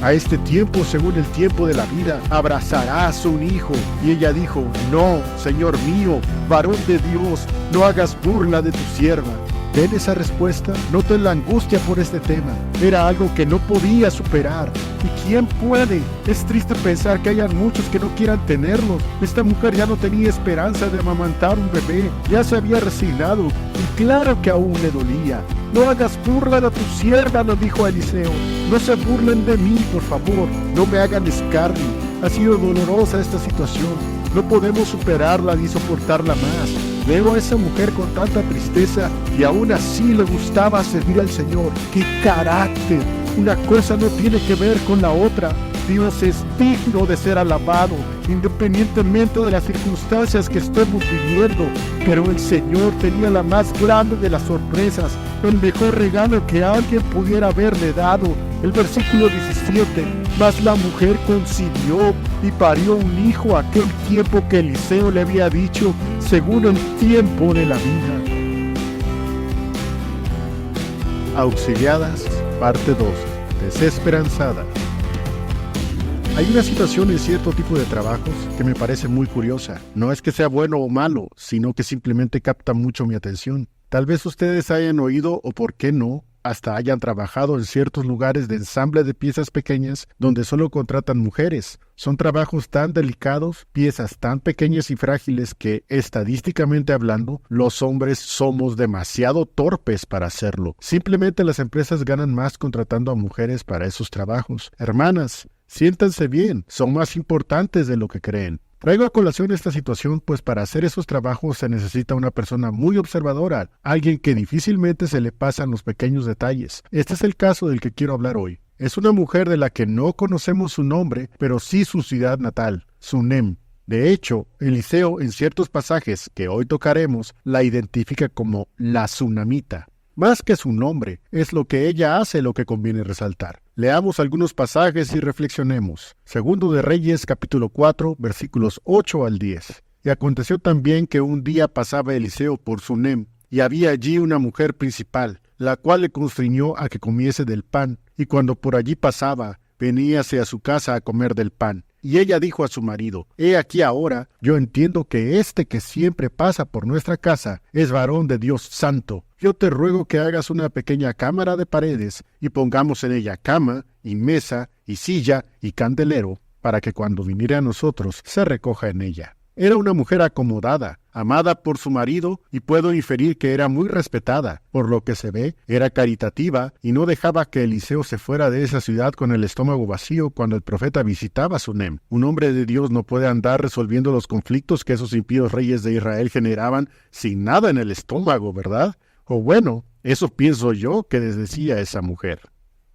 a este tiempo, según el tiempo de la vida, abrazarás un hijo. Y ella dijo: no, Señor mío, varón de Dios, no hagas burla de tu sierva. ¿Ven esa respuesta? Noten la angustia por este tema. Era algo que no podía superar. ¿Y quién puede? Es triste pensar que hayan muchos que no quieran tenerlos. Esta mujer ya no tenía esperanza de amamantar un bebé. Ya se había resignado. Y claro que aún le dolía. No hagas burla de tu sierva, nos dijo Eliseo. No se burlen de mí, por favor. No me hagan escarnio. Ha sido dolorosa esta situación. No podemos superarla ni soportarla más. Veo a esa mujer con tanta tristeza y aún así le gustaba servir al Señor. ¡Qué carácter! Una cosa no tiene que ver con la otra. Dios es digno de ser alabado, independientemente de las circunstancias que estemos viviendo. Pero el Señor tenía la más grande de las sorpresas, el mejor regalo que alguien pudiera haberle dado. El versículo 17, mas la mujer concibió y parió un hijo a aquel tiempo que Eliseo le había dicho, según el tiempo de la vida. Auxiliadas, parte 2, desesperanzada. Hay una situación en cierto tipo de trabajos que me parece muy curiosa. No es que sea bueno o malo, sino que simplemente capta mucho mi atención. Tal vez ustedes hayan oído, o por qué no, hasta hayan trabajado en ciertos lugares de ensamble de piezas pequeñas donde solo contratan mujeres. Son trabajos tan delicados, piezas tan pequeñas y frágiles que, estadísticamente hablando, los hombres somos demasiado torpes para hacerlo. Simplemente las empresas ganan más contratando a mujeres para esos trabajos. Hermanas, siéntanse bien, son más importantes de lo que creen. Traigo a colación esta situación, pues para hacer esos trabajos se necesita una persona muy observadora, alguien que difícilmente se le pasan los pequeños detalles. Este es el caso del que quiero hablar hoy. Es una mujer de la que no conocemos su nombre, pero sí su ciudad natal, Sunem. De hecho, Eliseo en ciertos pasajes que hoy tocaremos la identifica como la Sunamita. Más que su nombre, es lo que ella hace lo que conviene resaltar. Leamos algunos pasajes y reflexionemos. Segundo de Reyes, capítulo 4, versículos 8 al 10. Y aconteció también que un día pasaba Eliseo por Sunem, y había allí una mujer principal, la cual le constriñó a que comiese del pan, y cuando por allí pasaba, veníase a su casa a comer del pan. Y ella dijo a su marido: he aquí ahora, yo entiendo que este que siempre pasa por nuestra casa es varón de Dios santo. Yo te ruego que hagas una pequeña cámara de paredes y pongamos en ella cama, y mesa, y silla, y candelero, para que cuando viniere a nosotros se recoja en ella. Era una mujer acomodada, amada por su marido, y puedo inferir que era muy respetada. Por lo que se ve, era caritativa y no dejaba que Eliseo se fuera de esa ciudad con el estómago vacío cuando el profeta visitaba Sunem. Un hombre de Dios no puede andar resolviendo los conflictos que esos impíos reyes de Israel generaban sin nada en el estómago, ¿verdad? O bueno, eso pienso yo que les decía esa mujer.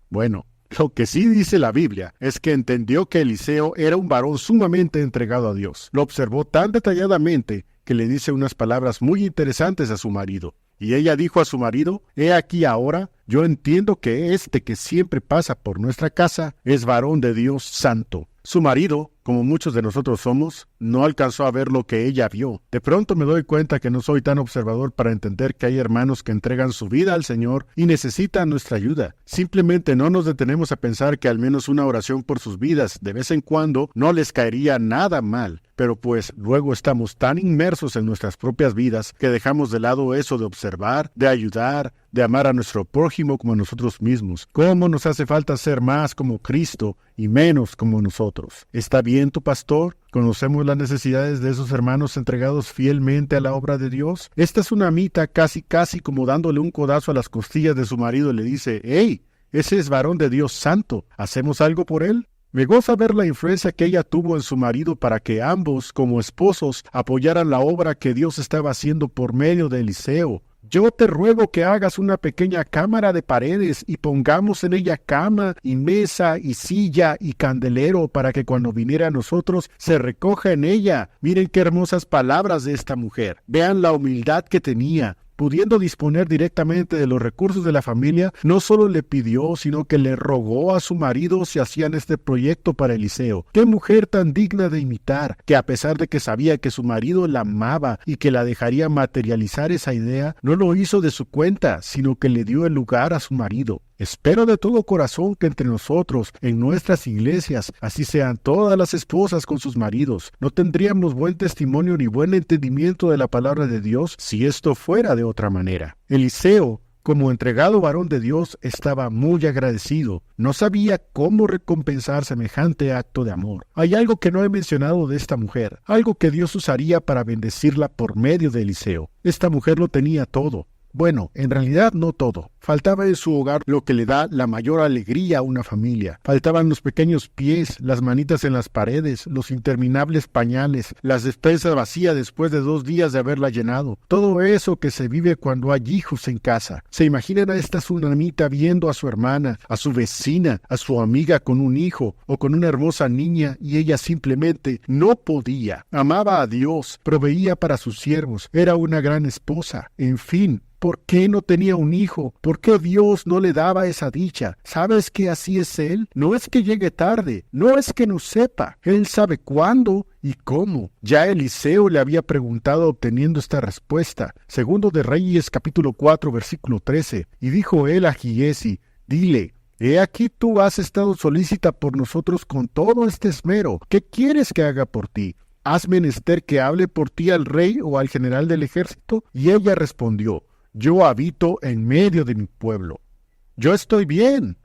Bueno, lo que sí dice la Biblia es que entendió que Eliseo era un varón sumamente entregado a Dios. Lo observó tan detalladamente que le dice unas palabras muy interesantes a su marido. Y ella dijo a su marido: he aquí ahora, yo entiendo que este que siempre pasa por nuestra casa es varón de Dios santo. Su marido, como muchos de nosotros somos, no alcanzó a ver lo que ella vio. De pronto me doy cuenta que no soy tan observador para entender que hay hermanos que entregan su vida al Señor y necesitan nuestra ayuda. Simplemente no nos detenemos a pensar que al menos una oración por sus vidas de vez en cuando no les caería nada mal. Pero pues luego estamos tan inmersos en nuestras propias vidas que dejamos de lado eso de observar, de ayudar, de amar a nuestro prójimo como a nosotros mismos. ¿Cómo nos hace falta ser más como Cristo y menos como nosotros? ¿Está bien tu pastor? ¿Conocemos las necesidades de esos hermanos entregados fielmente a la obra de Dios? Esta Sunamita casi como dándole un codazo a las costillas de su marido le dice: ¡hey! Ese es varón de Dios santo. ¿Hacemos algo por él? Me goza ver la influencia que ella tuvo en su marido para que ambos, como esposos, apoyaran la obra que Dios estaba haciendo por medio de Eliseo. Yo te ruego que hagas una pequeña cámara de paredes y pongamos en ella cama, y mesa, y silla, y candelero, para que cuando viniera a nosotros se recoja en ella. Miren qué hermosas palabras de esta mujer. Vean la humildad que tenía. Pudiendo disponer directamente de los recursos de la familia, no solo le pidió, sino que le rogó a su marido si hacían este proyecto para Eliseo. ¡Qué mujer tan digna de imitar! Que a pesar de que sabía que su marido la amaba y que la dejaría materializar esa idea, no lo hizo de su cuenta, sino que le dio el lugar a su marido. Espero de todo corazón que entre nosotros, en nuestras iglesias, así sean todas las esposas con sus maridos. No tendríamos buen testimonio ni buen entendimiento de la palabra de Dios si esto fuera de otra manera. Eliseo, como entregado varón de Dios, estaba muy agradecido. No sabía cómo recompensar semejante acto de amor. Hay algo que no he mencionado de esta mujer, algo que Dios usaría para bendecirla por medio de Eliseo. Esta mujer lo tenía todo. Bueno, en realidad no todo. Faltaba en su hogar lo que le da la mayor alegría a una familia. Faltaban los pequeños pies, las manitas en las paredes, los interminables pañales, las despensas vacías después de 2 días de haberla llenado. Todo eso que se vive cuando hay hijos en casa. Se imaginan a esta tsunamita viendo a su hermana, a su vecina, a su amiga con un hijo o con una hermosa niña y ella simplemente no podía. Amaba a Dios, proveía para sus siervos, era una gran esposa, en fin. ¿Por qué no tenía un hijo? ¿Por qué Dios no le daba esa dicha? ¿Sabes que así es Él? No es que llegue tarde, no es que no sepa. Él sabe cuándo y cómo. Ya Eliseo le había preguntado obteniendo esta respuesta. Segundo de Reyes capítulo 4 versículo 13. Y dijo él a Giesi, dile, he aquí tú has estado solícita por nosotros con todo este esmero. ¿Qué quieres que haga por ti? ¿Has menester que hable por ti al rey o al general del ejército? Y ella respondió, yo habito en medio de mi pueblo. Yo estoy bien.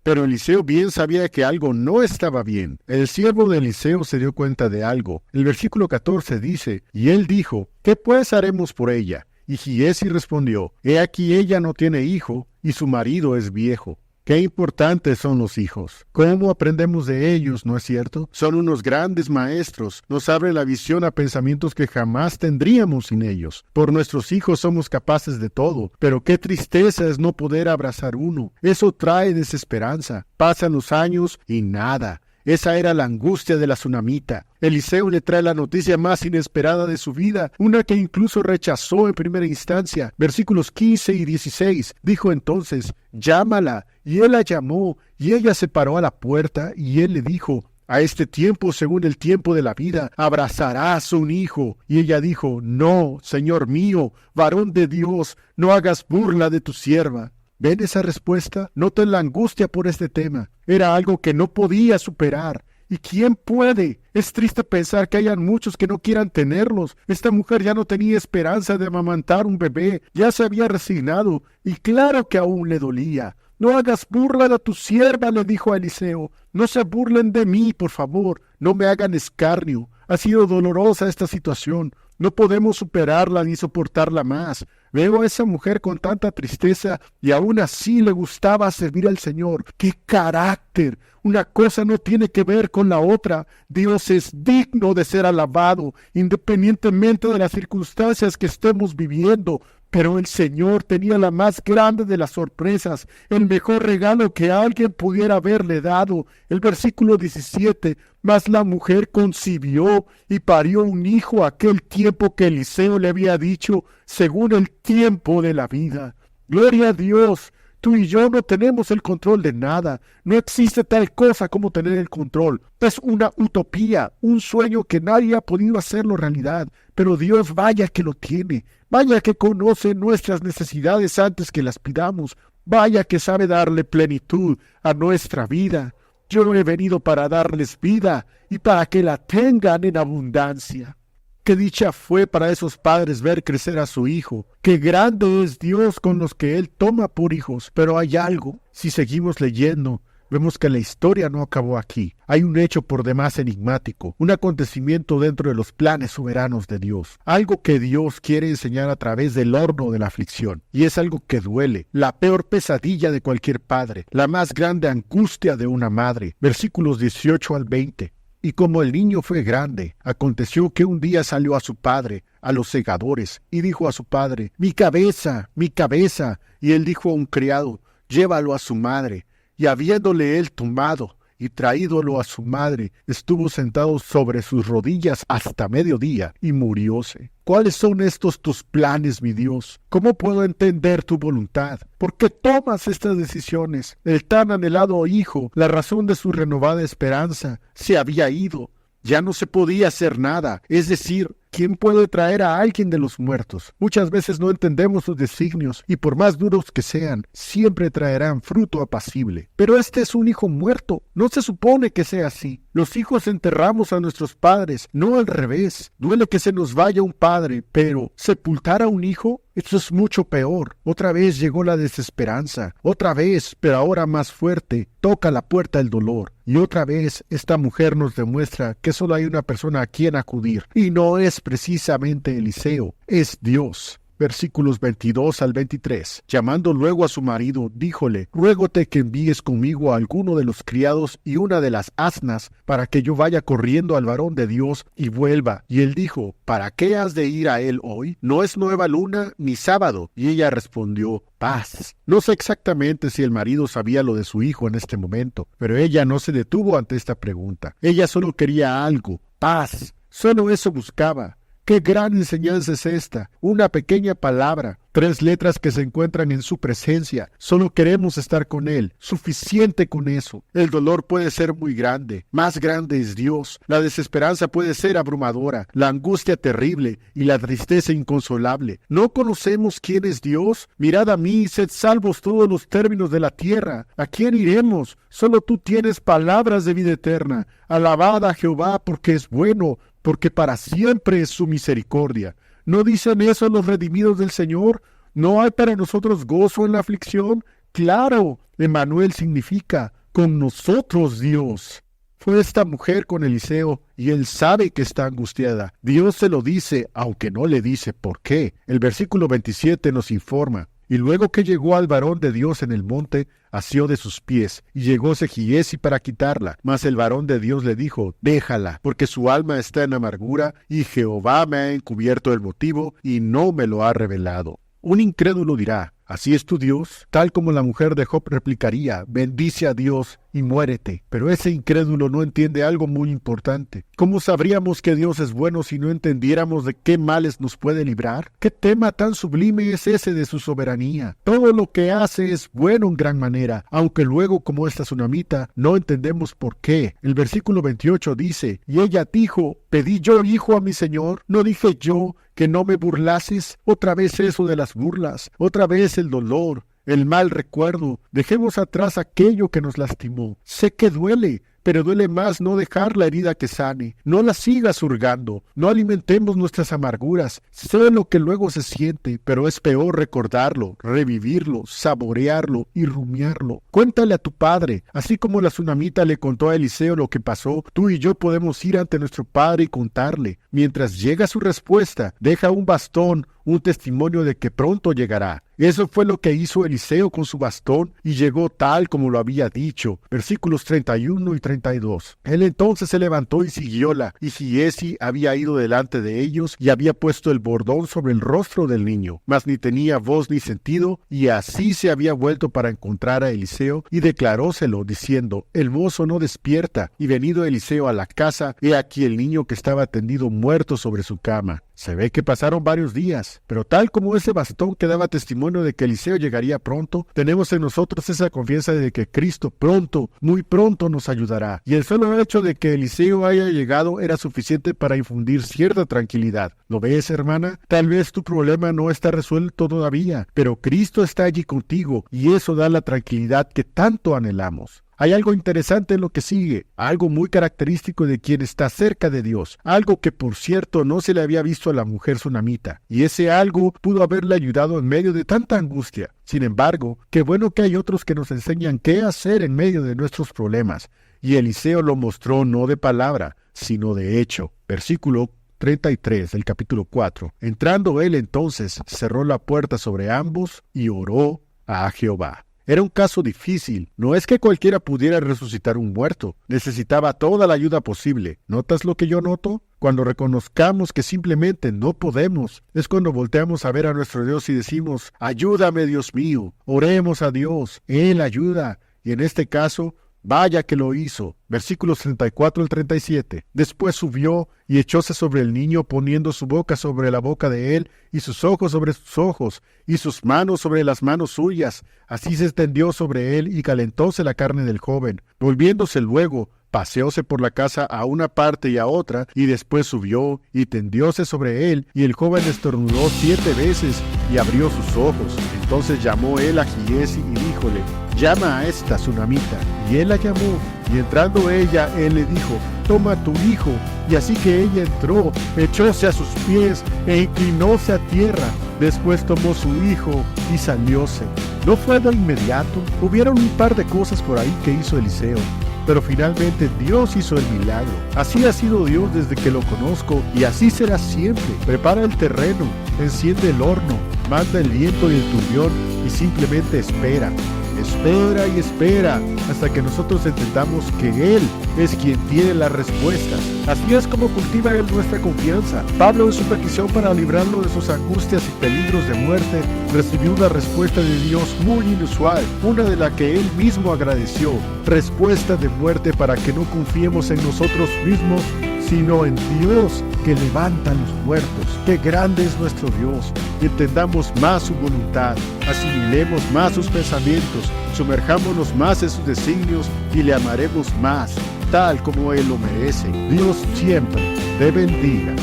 Pero Eliseo bien sabía que algo no estaba bien. El siervo de Eliseo se dio cuenta de algo. El versículo 14 dice, y él dijo, ¿qué pues haremos por ella? Y Giesi respondió, he aquí ella no tiene hijo, y su marido es viejo. Qué importantes son los hijos. ¿Cómo aprendemos de ellos, no es cierto? Son unos grandes maestros. Nos abre la visión a pensamientos que jamás tendríamos sin ellos. Por nuestros hijos somos capaces de todo, pero qué tristeza es no poder abrazar uno. Eso trae desesperanza. Pasan los años y nada. Esa era la angustia de la tsunamita. Eliseo le trae la noticia más inesperada de su vida, una que incluso rechazó en primera instancia. Versículos 15 y 16. Dijo entonces, llámala. Y él la llamó, y ella se paró a la puerta, y él le dijo, a este tiempo, según el tiempo de la vida, abrazarás un hijo. Y ella dijo, no, Señor mío, varón de Dios, no hagas burla de tu sierva. ¿Ven esa respuesta? Noten la angustia por este tema. Era algo que no podía superar. ¿Y quién puede? Es triste pensar que hayan muchos que no quieran tenerlos. Esta mujer ya no tenía esperanza de amamantar un bebé. Ya se había resignado. Y claro que aún le dolía. No hagas burla de tu sierva, le dijo a Eliseo. No se burlen de mí, por favor. No me hagan escarnio. Ha sido dolorosa esta situación. No podemos superarla ni soportarla más. Veo a esa mujer con tanta tristeza y aún así le gustaba servir al Señor. ¡Qué carácter! Una cosa no tiene que ver con la otra. Dios es digno de ser alabado, independientemente de las circunstancias que estemos viviendo. Pero el Señor tenía la más grande de las sorpresas, el mejor regalo que alguien pudiera haberle dado. El versículo 17, mas la mujer concibió y parió un hijo aquel tiempo que Eliseo le había dicho, según el tiempo de la vida. Gloria a Dios. Tú y yo no tenemos el control de nada. No existe tal cosa como tener el control. Es una utopía, un sueño que nadie ha podido hacerlo realidad. Pero Dios vaya que lo tiene. Vaya que conoce nuestras necesidades antes que las pidamos. Vaya que sabe darle plenitud a nuestra vida. Yo no he venido para darles vida y para que la tengan en abundancia. Qué dicha fue para esos padres ver crecer a su hijo. Qué grande es Dios con los que Él toma por hijos. Pero hay algo. Si seguimos leyendo, vemos que la historia no acabó aquí. Hay un hecho por demás enigmático, un acontecimiento dentro de los planes soberanos de Dios. Algo que Dios quiere enseñar a través del horno de la aflicción. Y es algo que duele, la peor pesadilla de cualquier padre, la más grande angustia de una madre. Versículos 18 al 20. Y como el niño fue grande, aconteció que un día salió a su padre, a los segadores, y dijo a su padre, mi cabeza, mi cabeza. Y él dijo a un criado, llévalo a su madre. Y habiéndole él tomado y traídolo a su madre, estuvo sentado sobre sus rodillas hasta mediodía, y murióse. ¿Cuáles son estos tus planes, mi Dios? ¿Cómo puedo entender tu voluntad? ¿Por qué tomas estas decisiones? El tan anhelado hijo, la razón de su renovada esperanza, se había ido. Ya no se podía hacer nada. Es decir, ¿quién puede traer a alguien de los muertos? Muchas veces no entendemos sus designios y por más duros que sean, siempre traerán fruto apacible. Pero este es un hijo muerto. No se supone que sea así. Los hijos enterramos a nuestros padres, no al revés. Duele que se nos vaya un padre, pero ¿sepultar a un hijo? Esto es mucho peor. Otra vez llegó la desesperanza. Otra vez, pero ahora más fuerte, toca la puerta el dolor. Y otra vez esta mujer nos demuestra que solo hay una persona a quien acudir. Y no es precisamente Eliseo, es Dios. Versículos 22 al 23. Llamando luego a su marido, díjole: ruégote que envíes conmigo a alguno de los criados y una de las asnas, para que yo vaya corriendo al varón de Dios y vuelva. Y él dijo: ¿para qué has de ir a él hoy? No es nueva luna ni sábado. Y ella respondió: paz. No sé exactamente si el marido sabía lo de su hijo en este momento, pero ella no se detuvo ante esta pregunta. Ella solo quería algo: paz. Solo eso buscaba. ¡Qué gran enseñanza es esta! Una pequeña palabra, 3 letras que se encuentran en su presencia. Solo queremos estar con Él. Suficiente con eso. El dolor puede ser muy grande. Más grande es Dios. La desesperanza puede ser abrumadora. La angustia terrible y la tristeza inconsolable. ¿No conocemos quién es Dios? Mirad a mí y sed salvos todos los términos de la tierra. ¿A quién iremos? Solo tú tienes palabras de vida eterna. Alabad a Jehová porque es bueno, porque para siempre es su misericordia. ¿No dicen eso los redimidos del Señor? ¿No hay para nosotros gozo en la aflicción? Claro, Emmanuel significa con nosotros Dios. Fue esta mujer con Eliseo y él sabe que está angustiada. Dios se lo dice, aunque no le dice por qué. El versículo 27 nos informa: y luego que llegó al varón de Dios en el monte, asió de sus pies, y llegóse Giezi para quitarla. Mas el varón de Dios le dijo: déjala, porque su alma está en amargura, y Jehová me ha encubierto el motivo, y no me lo ha revelado. Un incrédulo dirá: ¿así es tu Dios? Tal como la mujer de Job replicaría: bendice a Dios y muérete. Pero ese incrédulo no entiende algo muy importante. ¿Cómo sabríamos que Dios es bueno si no entendiéramos de qué males nos puede librar? ¿Qué tema tan sublime es ese de su soberanía? Todo lo que hace es bueno en gran manera, aunque luego, como esta tsunamita, no entendemos por qué. El versículo 28 dice: y ella dijo: ¿pedí yo hijo a mi Señor? ¿No dije yo que no me burlases? Otra vez eso de las burlas, otra vez el dolor, el mal recuerdo. Dejemos atrás aquello que nos lastimó. Sé que duele, pero duele más no dejar la herida que sane. No la sigas hurgando, no alimentemos nuestras amarguras. Sé lo que luego se siente, pero es peor recordarlo, revivirlo, saborearlo y rumiarlo. Cuéntale a tu padre. Así como la tsunamita le contó a Eliseo lo que pasó, tú y yo podemos ir ante nuestro padre y contarle. Mientras llega su respuesta, deja un bastón, un testimonio de que pronto llegará. Eso fue lo que hizo Eliseo con su bastón y llegó tal como lo había dicho. Versículos 31 y 32. Él entonces se levantó y siguióla, y Giezi había ido delante de ellos y había puesto el bordón sobre el rostro del niño, mas ni tenía voz ni sentido, y así se había vuelto para encontrar a Eliseo y declaróselo diciendo: el mozo no despierta. Y venido Eliseo a la casa, he aquí el niño que estaba tendido muerto sobre su cama. Se ve que pasaron varios días, pero tal como ese bastón que daba testimonio de que Eliseo llegaría pronto, tenemos en nosotros esa confianza de que Cristo pronto, muy pronto nos ayudará. Y el solo hecho de que Eliseo haya llegado era suficiente para infundir cierta tranquilidad. ¿Lo ves, hermana? Tal vez tu problema no está resuelto todavía, pero Cristo está allí contigo y eso da la tranquilidad que tanto anhelamos. Hay algo interesante en lo que sigue, algo muy característico de quien está cerca de Dios, algo que por cierto no se le había visto a la mujer tsunamita, y ese algo pudo haberle ayudado en medio de tanta angustia. Sin embargo, qué bueno que hay otros que nos enseñan qué hacer en medio de nuestros problemas, y Eliseo lo mostró no de palabra, sino de hecho. Versículo 33 del capítulo 4. Entrando él entonces, cerró la puerta sobre ambos y oró a Jehová. Era un caso difícil. No es que cualquiera pudiera resucitar un muerto. Necesitaba toda la ayuda posible. ¿Notas lo que yo noto? Cuando reconozcamos que simplemente no podemos, es cuando volteamos a ver a nuestro Dios y decimos: ayúdame, Dios mío. Oremos a Dios. Él ayuda. Y en este caso, vaya que lo hizo. Versículos 34 al 37. Después subió y echóse sobre el niño, poniendo su boca sobre la boca de él, y sus ojos sobre sus ojos, y sus manos sobre las manos suyas. Así se extendió sobre él, y calentóse la carne del joven. Volviéndose luego, paseóse por la casa a una parte y a otra, y después subió y tendióse sobre él, y el joven estornudó 7 veces y abrió sus ojos. Entonces llamó él a Giezi y díjole: llama a esta tsunamita. Y él la llamó, y entrando ella, él le dijo: toma tu hijo. Y así que ella entró, echóse a sus pies e inclinóse a tierra. Después tomó su hijo y salióse. No fue de inmediato. Hubieron un par de cosas por ahí que hizo Eliseo, pero finalmente Dios hizo el milagro. Así ha sido Dios desde que lo conozco, y así será siempre. Prepara el terreno, enciende el horno, manda el viento y el turbión, y simplemente espera. Espera y espera hasta que nosotros entendamos que Él es quien tiene las respuestas. Así es como cultiva Él nuestra confianza. Pablo, en su petición para librarlo de sus angustias y peligros de muerte, recibió una respuesta de Dios muy inusual, una de la que Él mismo agradeció. Respuesta de muerte para que no confiemos en nosotros mismos, sino en Dios que levanta a los muertos. ¡Qué grande es nuestro Dios! Y entendamos más su voluntad, asimilemos más sus pensamientos, sumerjámonos más en sus designios y le amaremos más, tal como Él lo merece. Dios siempre te bendiga.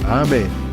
Amén.